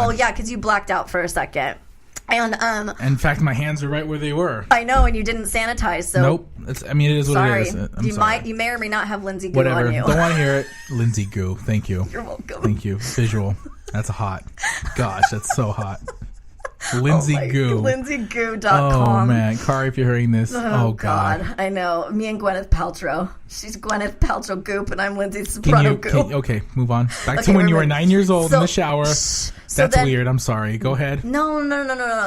Well, yeah, because you blacked out for a second. And in fact, my hands are right where they were. I know, and you didn't sanitize. So nope. It is what it is. You may or may not have Lyndsay goo Whatever. on you. Don't want to hear it. Lyndsay goo. Thank you. You're welcome. Thank you. Visual. That's hot. Gosh, that's so hot. Lyndsay goo. LyndsyGoo.com. Oh man, Kari, if you're hearing this, oh god. I know. Me and Gwyneth Paltrow. She's Gwyneth Paltrow goop, and I'm Lyndsay Soprano goop. Okay, move on. Back to when you were 9 years old in the shower. That's weird. I'm sorry. Go ahead. No.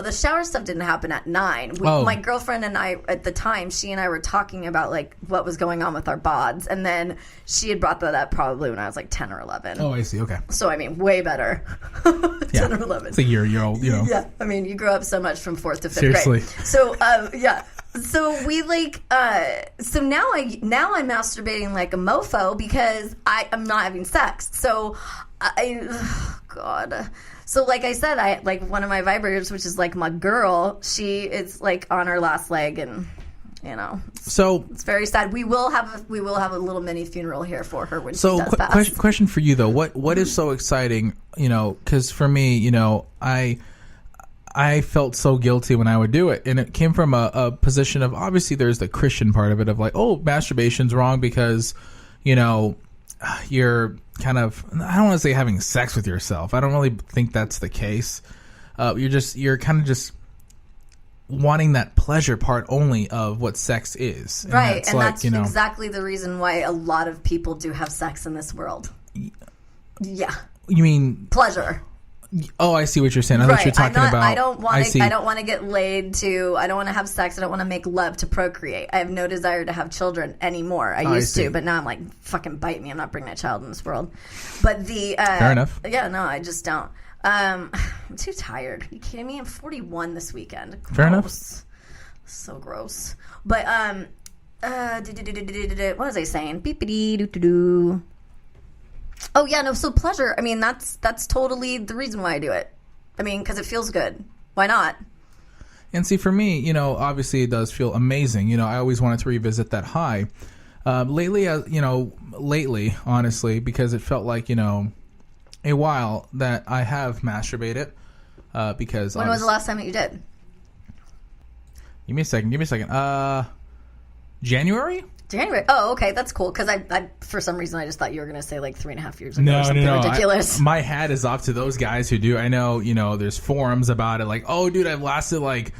The shower stuff didn't happen at 9. My girlfriend and I, at the time, she and I were talking about like what was going on with our bods, and then she had brought that up probably when I was like 10 or 11. Oh, I see. Okay. So I mean, way better. 10 or 11. It's a year old. Yeah. I mean, you grow up so much from 4th to 5th Seriously. grade. So yeah. So we so now I'm masturbating like a mofo because I'm not having sex. So God. So like I said, I like one of my vibrators, which is like my girl. She is like on her last leg, and so it's very sad. We will have a little mini funeral here for her when she does pass. Question for you though, what is so exciting? Because for me, I felt so guilty when I would do it, and it came from a position of obviously there's the Christian part of it of like, oh, masturbation's wrong because you're kind of, I don't want to say having sex with yourself. I don't really think that's the case. You're kind of just wanting that pleasure part only of what sex is. Right, and that's exactly the reason why a lot of people do have sex in this world. Yeah. You mean pleasure? Oh, I see what you're saying. I thought you were talking about. I don't want to get laid to. I don't want to have sex. I don't want to make love to procreate. I have no desire to have children anymore. I used to, but now I'm like, fucking bite me. I'm not bringing a child in this world. But fair enough. Yeah, no, I just don't. I'm too tired. Are you kidding me? I'm 41 this weekend. Gross. Fair enough. So gross. But what was I saying? Beepity doo doo doo. Oh yeah, no. So pleasure. I mean, that's totally the reason why I do it. I mean, because it feels good. Why not? And see, for me, obviously it does feel amazing. I always wanted to revisit that high. Lately, honestly, because it felt like a while that I have masturbated. Because when was the last time that you did? Give me a second. January. Oh, okay, that's cool. Because I for some reason I just thought you were going to say like 3.5 years ago or something ridiculous. My hat is off to those guys who do. I know, there's forums about it. Like, oh, dude, I've lasted like,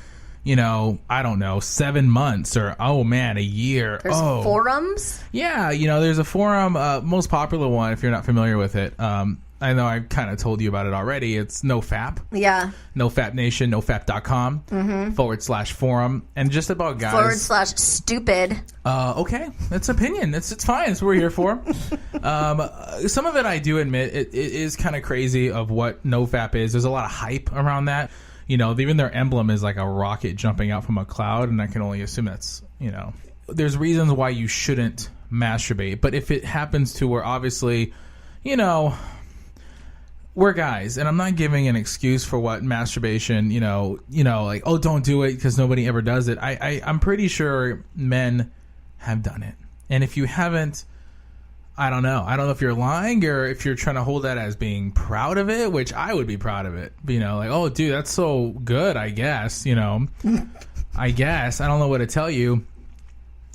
I don't know, 7 months or oh man, a year. There's forums. Yeah, there's a forum. Most popular one, if you're not familiar with it. I know I kind of told you about it already. It's NoFap. Yeah. NoFap Nation, nofap.com /forum. And just about guys. /stupid. Okay. It's opinion. It's fine. It's what we're here for. Some of it I do admit it is kind of crazy of what NoFap is. There's a lot of hype around that. Even their emblem is like a rocket jumping out from a cloud. And I can only assume that's, there's reasons why you shouldn't masturbate. But if it happens to where obviously, we're guys, and I'm not giving an excuse for what masturbation, like, oh, don't do it because nobody ever does it. I'm pretty sure men have done it. And if you haven't, I don't know. I don't know if you're lying or if you're trying to hold that as being proud of it, which I would be proud of it. Like, oh, dude, that's so good, I guess, I guess. I don't know what to tell you.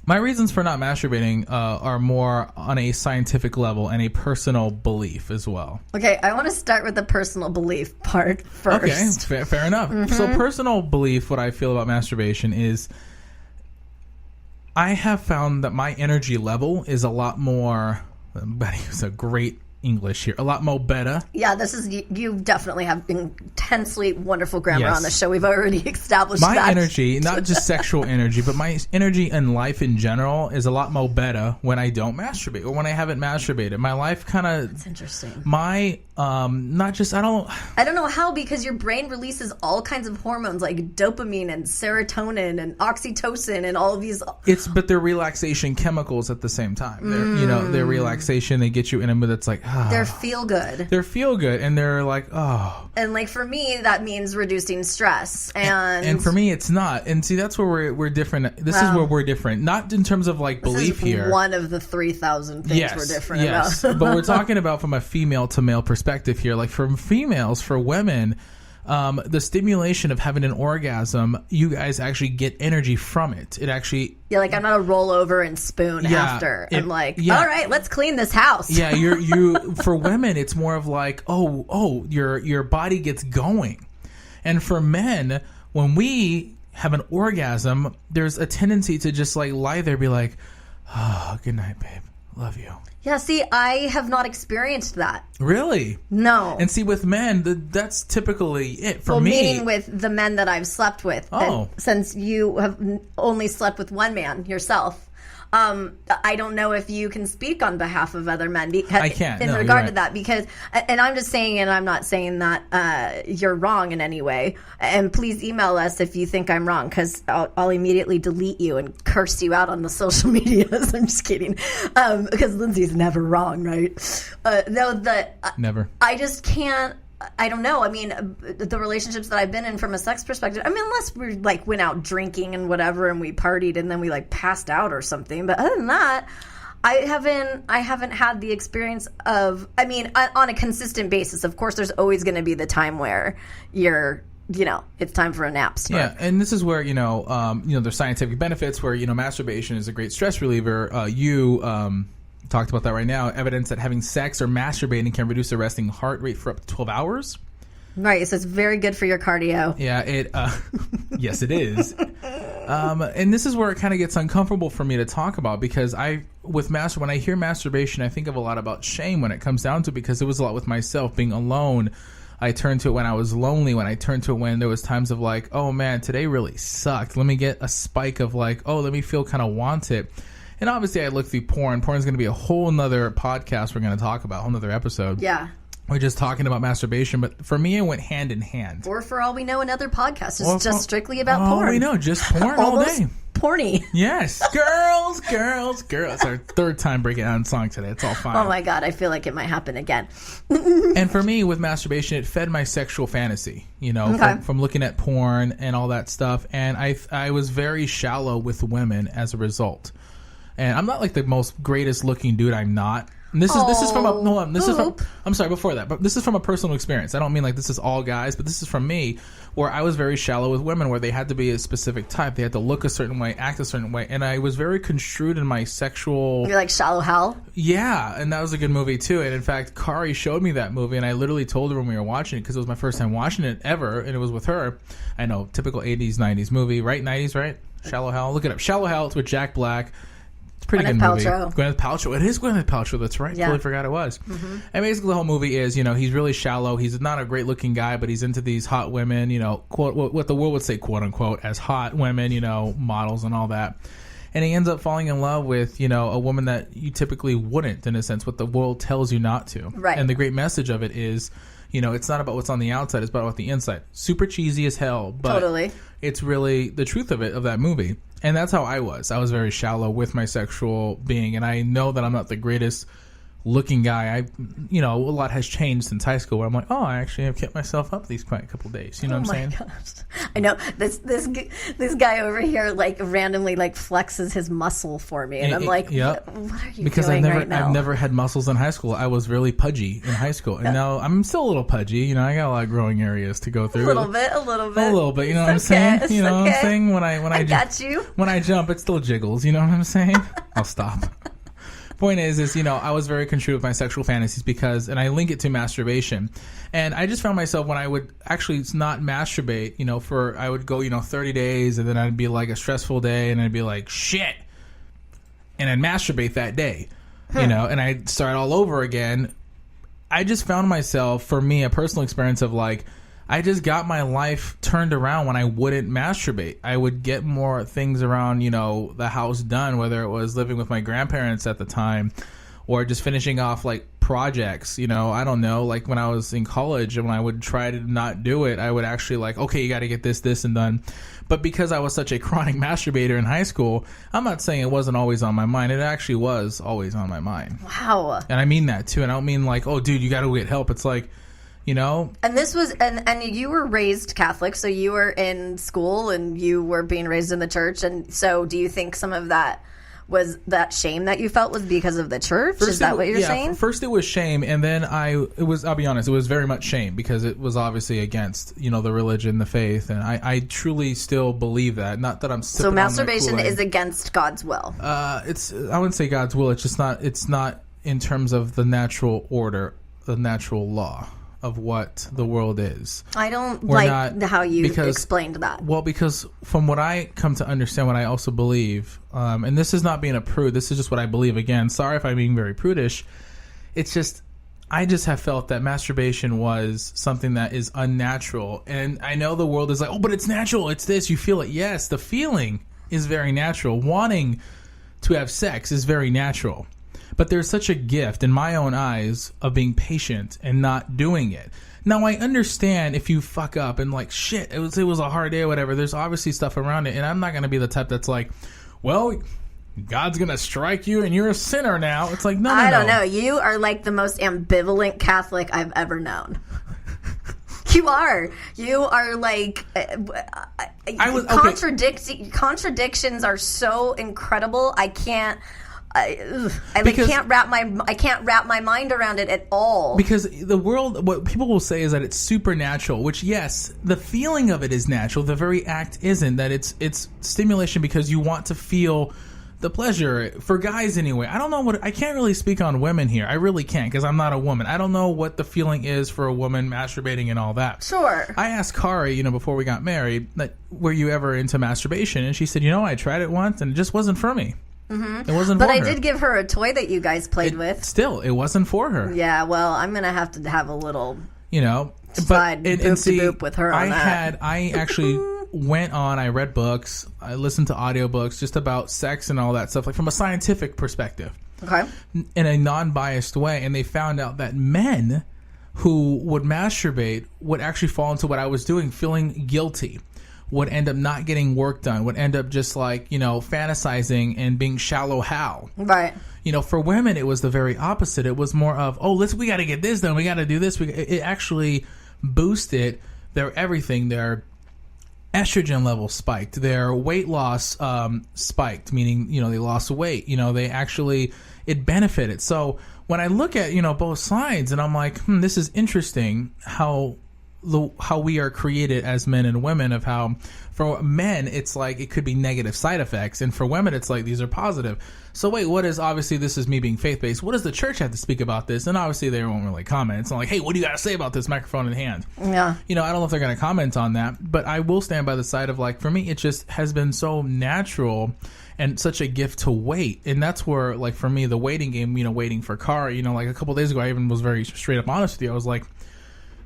My reasons for not masturbating are more on a scientific level and a personal belief as well. Okay, I want to start with the personal belief part first. Okay, fair enough. So personal belief, what I feel about masturbation is I have found that my energy level is a lot more, Betty was a great English here, a lot more better. Yeah, you definitely have intensely wonderful grammar on the show. We've already established that. My energy, not just sexual energy, but my energy in life in general is a lot more better when I don't masturbate or when I haven't masturbated. My life kind of... That's interesting. My, not just, I don't know how, because your brain releases all kinds of hormones like dopamine and serotonin and oxytocin and all of these... But they're relaxation chemicals at the same time. They're, they're relaxation. They get you in a mood that's like, They're feel good. They're feel good, and they're like, oh. And like for me, that means reducing stress. And for me, it's not. And see, that's where we're different. This is where we're different. Not in terms of like belief here. One of the 3,000 things we're different about. But we're talking about from a female to male perspective here. Like for females, for women, the stimulation of having an orgasm, you guys actually get energy from it. It actually... Yeah, like I'm not a roll over and spoon after. I'm like, all right, let's clean this house. Yeah, you for women, it's more of like, your body gets going. And for men, when we have an orgasm, there's a tendency to just like lie there and be like, oh, good night, babe. Love you. Yeah, see, I have not experienced that. Really? No. And see, with men, that's typically it for me. Meaning with the men that I've slept with. Oh. Since you have only slept with one man yourself. I don't know if you can speak on behalf of other men. I can't. In regard to that, because, and I'm just saying, and I'm not saying that you're wrong in any way. And please email us if you think I'm wrong, because I'll immediately delete you and curse you out on the social medias. I'm just kidding. Because Lyndsay's never wrong, right? Never. I just can't. I don't know. I mean, the relationships that I've been in from a sex perspective, I mean, unless we like went out drinking and whatever and we partied and then we like passed out or something. But other than that, I haven't had the experience of, I mean, on a consistent basis. Of course, there's always going to be the time where it's time for a nap. Yeah, and this is where, there's scientific benefits where, masturbation is a great stress reliever. Talked about that right now. Evidence that having sex or masturbating can reduce the resting heart rate for up to 12 hours. Right, so it's very good for your cardio. Yeah, yes, it is. And this is where it kind of gets uncomfortable for me to talk about, because when I hear masturbation, I think of a lot about shame when it comes down to it, because it was a lot with myself being alone. I turned to it when I was lonely, when I turned to it when there was times of like, oh man, today really sucked. Let me get a spike of like, oh, let me feel kind of wanted. And obviously, I look through porn. Porn is going to be a whole nother podcast we're going to talk about, a whole nother episode. Yeah. We're just talking about masturbation. But for me, it went hand in hand. Or for all we know, another podcast is just strictly about porn. All we know, just porn all day. Porny. Yes. Girls. It's our third time breaking out in song today. It's all fine. Oh, my God. I feel like it might happen again. And for me, with masturbation, it fed my sexual fantasy, from looking at porn and all that stuff. And I was very shallow with women as a result. And I'm not like the most greatest looking dude. I'm not. And this is from I'm sorry, before that, but this is from a personal experience. I don't mean like this is all guys, but this is from me, where I was very shallow with women, where they had to be a specific type. They had to look a certain way, act a certain way. And I was very construed in my sexual... You're like Shallow Hal? Yeah, and that was a good movie too. And in fact, Kari showed me that movie, and I literally told her when we were watching it, because it was my first time watching it ever, and it was with her. I know, typical 80s, 90s movie, right? 90s, right? Shallow Hal. Look it up. Shallow Hal. It's with Jack Black. Pretty good movie. Gwyneth Paltrow. It is Gwyneth Paltrow. That's right. Yeah. Totally forgot it was. Mm-hmm. And basically the whole movie is, he's really shallow. He's not a great looking guy, but he's into these hot women, quote, what the world would say, quote unquote, as hot women, models and all that. And he ends up falling in love with, a woman that you typically wouldn't, in a sense, what the world tells you not to. Right. And the great message of it is, it's not about what's on the outside, it's about the inside. Super cheesy as hell, but totally. It's really the truth of that movie. And that's how I was. I was very shallow with my sexual being, and I know that I'm not the greatest looking guy. A lot has changed since high school, where I'm like, oh, I actually have kept myself up these quite a couple days. You know what I'm saying? Gosh. I know this guy over here like randomly like flexes his muscle for me, and I'm like, yep. What are you because doing right now? I've never had muscles in high school. I was really pudgy in high school, and now I'm still a little pudgy. I got a lot of growing areas to go through. A little bit. You know what I'm saying? You know what I'm saying? When I got you. When I jump, it still jiggles. You know what I'm saying? I'll stop. Point is I was very construed with my sexual fantasies and I link it to masturbation, and I just found myself when I would actually not masturbate, I would go 30 days, and then I'd be like a stressful day, and I'd be like shit, and I'd masturbate that day, and I'd start all over again. I just found myself, for me, a personal experience of like, I just got my life turned around when I wouldn't masturbate. I would get more things around, the house done, whether it was living with my grandparents at the time or just finishing off like projects. I don't know, like when I was in college and when I would try to not do it, I would actually like, okay, you got to get this and done. But because I was such a chronic masturbator in high school, I'm not saying it wasn't always on my mind. It actually was always on my mind. Wow. And I mean that too. And I don't mean like, oh dude, you got to get help. It's like, And this was, and you were raised Catholic, so you were in school and you were being raised in the church. And so do you think some of that was that shame that you felt was because of the church? Is that what you're saying? First it was shame, and then I'll be honest, it was very much shame because it was obviously against, the religion, the faith, and I truly still believe that. Not that I'm so masturbation is against God's will. I wouldn't say God's will. It's not in terms of the natural order, the natural law of what the world is. I don't like how you explained that. Well, because from what I come to understand, what I also believe, and this is not being a prude, this is just what I believe. Again, sorry if I'm being very prudish. It's just, I just have felt that masturbation was something that is unnatural. And I know the world is like, oh, but it's natural. It's this. You feel it. Yes, the feeling is very natural. Wanting to have sex is very natural. But there's such a gift in my own eyes of being patient and not doing it. Now, I understand if you fuck up and like, shit, it was a hard day or whatever. There's obviously stuff around it. And I'm not going to be the type that's like, well, God's going to strike you and you're a sinner now. It's like, no. I don't know. You are like the most ambivalent Catholic I've ever known. You are like contradictions are so incredible. I can't wrap my mind around it at all. Because the world, what people will say is that it's supernatural, which yes, the feeling of it is natural. The very act isn't. That it's stimulation because you want to feel the pleasure. For guys anyway, I can't really speak on women here. I really can't because I'm not a woman. I don't know what the feeling is for a woman masturbating and all that. Sure. I asked Kari, before we got married, that were you ever into masturbation? And she said, I tried it once and it just wasn't for me. Mm-hmm. It wasn't but for I her. did give her a toy that you guys played with. Still, it wasn't for her. Yeah, well, I'm going to have a little but boop with her on that. I actually I read books, I listened to audiobooks just about sex and all that stuff, like from a scientific perspective. Okay. In a non-biased way, and they found out that men who would masturbate would actually fall into what I was doing, feeling guilty, would end up not getting work done, would end up just like, fantasizing and being shallow Hal. Right. For women, it was the very opposite. It was more of, we got to get this done. We got to do this. It actually boosted their everything. Their estrogen level spiked. Their weight loss spiked, meaning, they lost weight. It benefited. So when I look at, both sides and I'm like, this is interesting how we are created as men and women, of how for men it's like it could be negative side effects, and for women it's like these are positive. So wait, obviously this is me being faith-based, what does the church have to speak about this? And obviously they won't really comment. It's not like, hey, what do you got to say about this, microphone in hand? Yeah. I don't know if they're going to comment on that, but I will stand by the side of like, for me it just has been so natural and such a gift to wait. And that's where, like, for me, the waiting game, waiting for Kari, like a couple days ago I even was very straight up honest with you. I was like,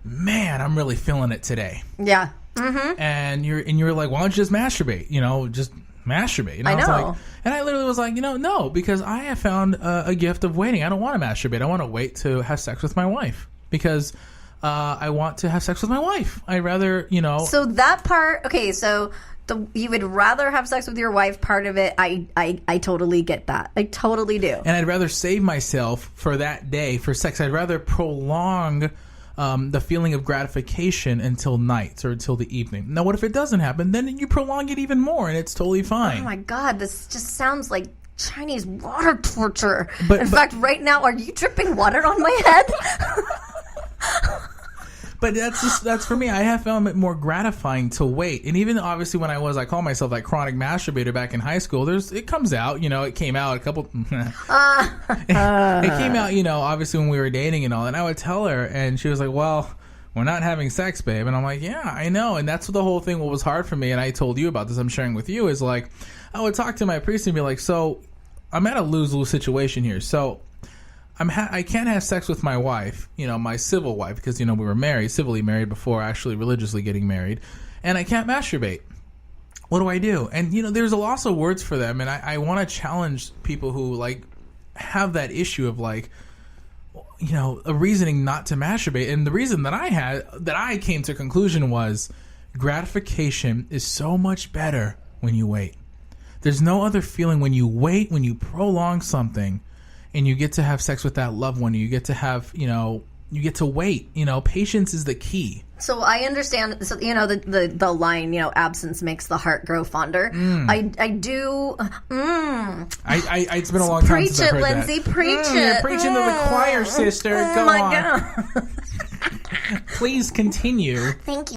man, I'm really feeling it today. Yeah. Mm-hmm. And you're like, why don't you just masturbate? Just masturbate. I know. Was like, and I literally was like, no, because I have found a gift of waiting. I don't want to masturbate. I want to wait to have sex with my wife because I want to have sex with my wife. I'd rather, So that part, okay, so you would rather have sex with your wife, part of it, I totally get that. I totally do. And I'd rather save myself for that day for sex. I'd rather prolong the feeling of gratification until night or until the evening. Now, what if it doesn't happen? Then you prolong it even more, and it's totally fine. Oh my God, this just sounds like Chinese water torture. In fact, right now, are you dripping water on my head? But that's for me. I have found it more gratifying to wait. And even obviously when I call myself that chronic masturbator back in high school, it comes out, it came out a couple, it came out, obviously when we were dating and all, and I would tell her and she was like, well, we're not having sex, babe. And I'm like, yeah, I know. And that's the whole thing. What was hard for me, and I told you about this, I'm sharing with you, is like, I would talk to my priest and be like, so I'm at a lose-lose situation here. So I can't have sex with my wife, my civil wife, because, we were married, civilly married before actually religiously getting married, and I can't masturbate. What do I do? And, there's also words for them, and I want to challenge people who, like, have that issue of like, you know, a reasoning not to masturbate. And the reason that I came to a conclusion was gratification is so much better when you wait. There's no other feeling when you wait, when you prolong something and you get to have sex with that loved one. You get to have, you know, you get to wait. You know, patience is the key. So I understand, so, you know, the line, you know, absence makes the heart grow fonder. I do. It's been a long time since I've heard that. Lyndsay, preach it. You're preaching to the choir, sister. Go on. God. Please continue. Thank you.